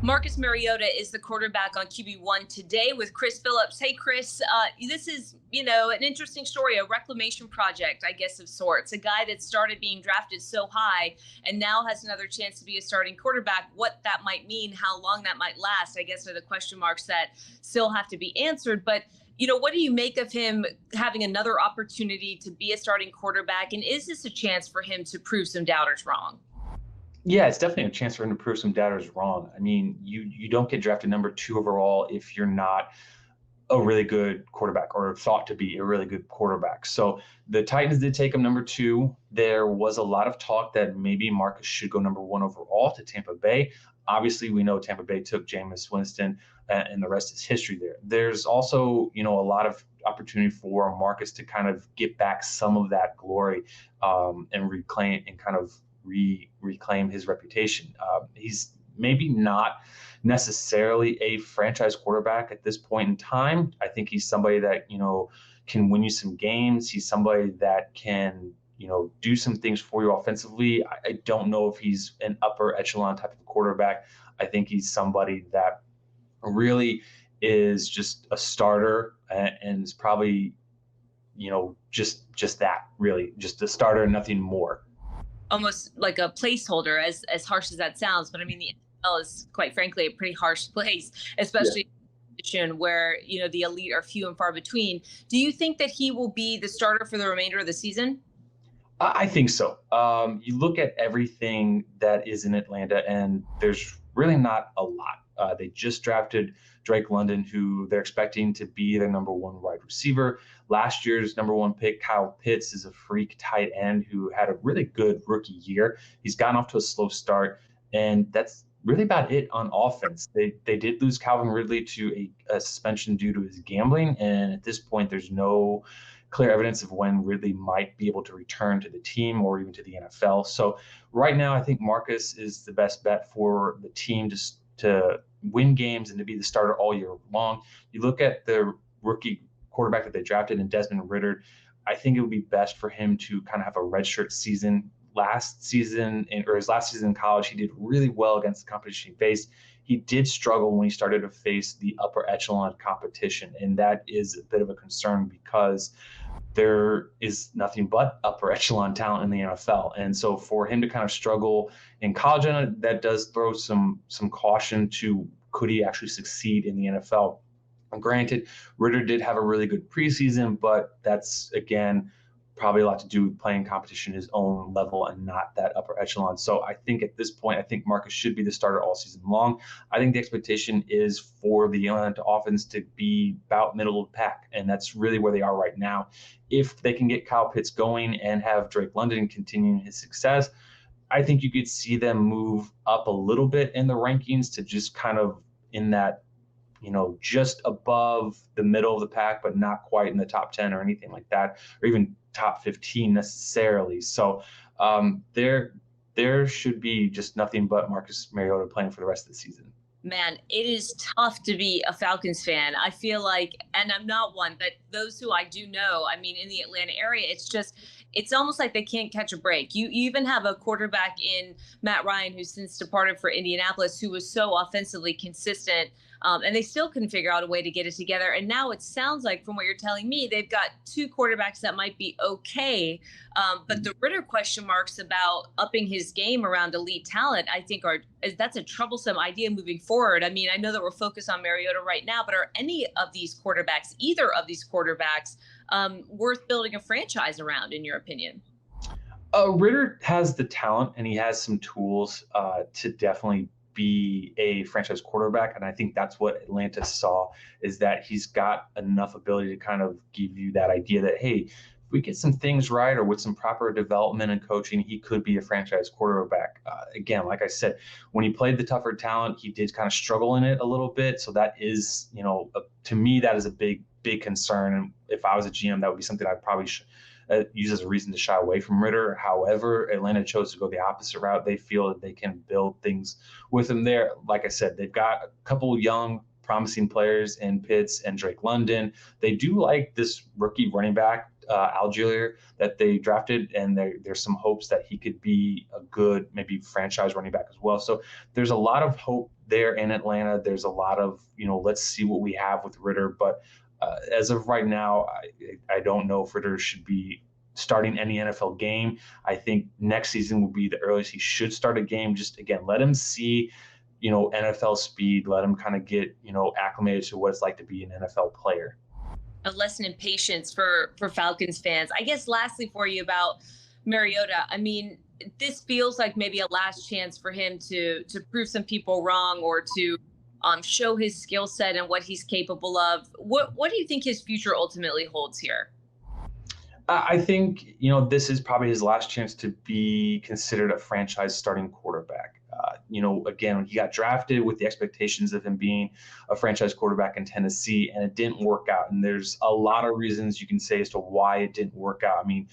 Marcus Mariota is the quarterback on QB1 today with Chris Phillips. Hey, Chris, this is, an interesting story, a reclamation project, I guess, of sorts. A guy that started being drafted so high and now has another chance to be a starting quarterback. What that might mean, how long that might last, I guess, are the question marks that still have to be answered. But what do you make of him having another opportunity to be a starting quarterback? And is this a chance for him to prove some doubters wrong? Yeah, it's definitely a chance for him to prove some doubters wrong. I mean, you don't get drafted number 2 overall if you're not a really good quarterback or thought to be a really good quarterback. So the Titans did take him number 2. There was a lot of talk that maybe Marcus should go number 1 overall to Tampa Bay. Obviously, we know Tampa Bay took Jameis Winston, and the rest is history there. There's also, a lot of opportunity for Marcus to kind of get back some of that glory and reclaim and kind of reclaim his reputation. He's maybe not necessarily a franchise quarterback at this point in time. I think he's somebody that, can win you some games. He's somebody that can, do some things for you offensively. I don't know if he's an upper echelon type of quarterback. I think he's somebody that really is just a starter and is probably, just that, really, just a starter, nothing more. Almost like a placeholder, as harsh as that sounds. But I mean, the NFL is, quite frankly, a pretty harsh place, especially in a position where, the elite are few and far between. Do you think that he will be the starter for the remainder of the season? I think so. You look at everything that is in Atlanta, and there's really not a lot. They just drafted Drake London, who they're expecting to be their number 1 wide receiver. Last year's number 1 pick, Kyle Pitts, is a freak tight end who had a really good rookie year. He's gotten off to a slow start, and that's really about it on offense. They did lose Calvin Ridley to a suspension due to his gambling, and at this point, there's no clear evidence of when Ridley might be able to return to the team or even to the NFL. So right now, I think Marcus is the best bet for the team to win games and to be the starter all year long. You look at the rookie quarterback that they drafted in Desmond Ridder. I think it would be best for him to kind of have a redshirt season. His last season in college, he did really well against the competition he faced. He did struggle when he started to face the upper echelon competition, and that is a bit of a concern because there is nothing but upper echelon talent in the NFL. And so for him to kind of struggle in college, that does throw some caution to could he actually succeed in the NFL. And granted, Ridder did have a really good preseason, but that's, again, probably a lot to do with playing competition his own level and not that upper echelon. So I think at this point, I think Marcus should be the starter all season long. I think the expectation is for the Atlanta offense to be about middle of the pack, and that's really where they are right now. If they can get Kyle Pitts going and have Drake London continuing his success, I think you could see them move up a little bit in the rankings to just kind of in that, just above the middle of the pack, but not quite in the top 10 or anything like that, or even top 15 necessarily. So there should be just nothing but Marcus Mariota playing for the rest of the season. Man, it is tough to be a Falcons fan. I feel like, and I'm not one, but those who I do know, I mean, in the Atlanta area, it's almost like they can't catch a break. You even have a quarterback in Matt Ryan, who's since departed for Indianapolis, who was so offensively consistent. And they still couldn't figure out a way to get it together. And now it sounds like, from what you're telling me, they've got 2 quarterbacks that might be okay. But the Ridder question marks about upping his game around elite talent, I think that's a troublesome idea moving forward. I mean, I know that we're focused on Mariota right now, but are any of these quarterbacks, either of these quarterbacks, worth building a franchise around, in your opinion? Ridder has the talent and he has some tools to definitely be a franchise quarterback. And I think that's what Atlanta saw, is that he's got enough ability to kind of give you that idea that, hey, if we get some things right or with some proper development and coaching, he could be a franchise quarterback. Again, like I said, when he played the tougher talent, he did kind of struggle in it a little bit. So that is, to me, that is a big concern. And if I was a GM, that would be something I'd probably use as a reason to shy away from Ridder. However, Atlanta chose to go the opposite route. They feel that they can build things with him there. Like I said, they've got a couple of young, promising players in Pitts and Drake London. They do like this rookie running back Algier that they drafted, and there's some hopes that he could be a good maybe franchise running back as well. So there's a lot of hope there in Atlanta. There's a lot of, let's see what we have with Ritter. But as of right now, I don't know if Ritter should be starting any NFL game. I think next season will be the earliest he should start a game. Just again, let him see, NFL speed. Let him kind of get, acclimated to what it's like to be an NFL player. A lesson in patience for Falcons fans. I guess lastly for you about Mariota, I mean, this feels like maybe a last chance for him to prove some people wrong, or to show his skill set and what he's capable of. What do you think his future ultimately holds here? I think, this is probably his last chance to be considered a franchise starting quarterback. Again, he got drafted with the expectations of him being a franchise quarterback in Tennessee, and it didn't work out. And there's a lot of reasons you can say as to why it didn't work out. I mean,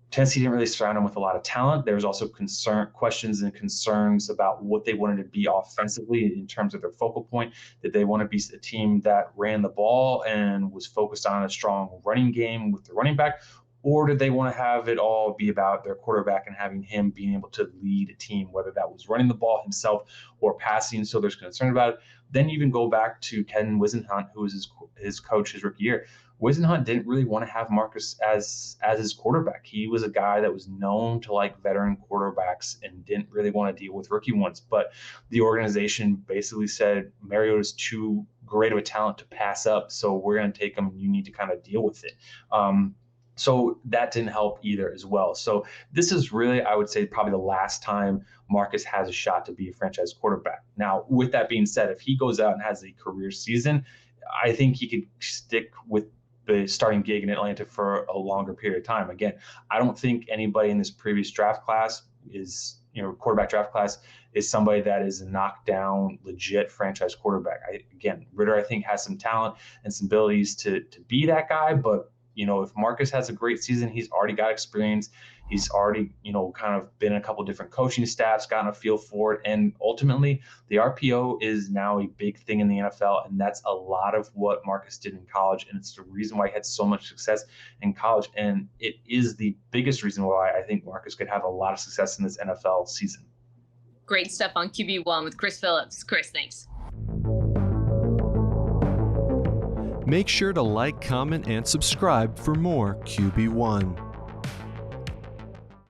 Tennessee didn't really surround him with a lot of talent. There was also questions and concerns about what they wanted to be offensively in terms of their focal point. Did they want to be a team that ran the ball and was focused on a strong running game with the running back? Or did they want to have it all be about their quarterback and having him being able to lead a team, whether that was running the ball himself or passing? So there's concern about it. Then you even go back to Ken Whisenhunt, who was his coach his rookie year. Whisenhunt didn't really want to have Marcus as his quarterback. He was a guy that was known to like veteran quarterbacks and didn't really want to deal with rookie ones. But the organization basically said, Mariota's too great of a talent to pass up, so we're going to take him. You need to kind of deal with it. So that didn't help either as well. So this is really, I would say, probably the last time Marcus has a shot to be a franchise quarterback. Now, with that being said, if he goes out and has a career season, I think he could stick with the starting gig in Atlanta for a longer period of time. Again, I don't think anybody in this previous draft class quarterback draft class is somebody that is a knockdown, legit franchise quarterback. Ritter, I think, has some talent and some abilities to be that guy, but if Marcus has a great season, he's already got experience. He's already, kind of been in a couple different coaching staffs, gotten a feel for it. And ultimately, the RPO is now a big thing in the NFL. And that's a lot of what Marcus did in college. And it's the reason why he had so much success in college. And it is the biggest reason why I think Marcus could have a lot of success in this NFL season. Great stuff on QB1 with Chris Phillips. Chris, thanks. Make sure to like, comment, and subscribe for more QB1.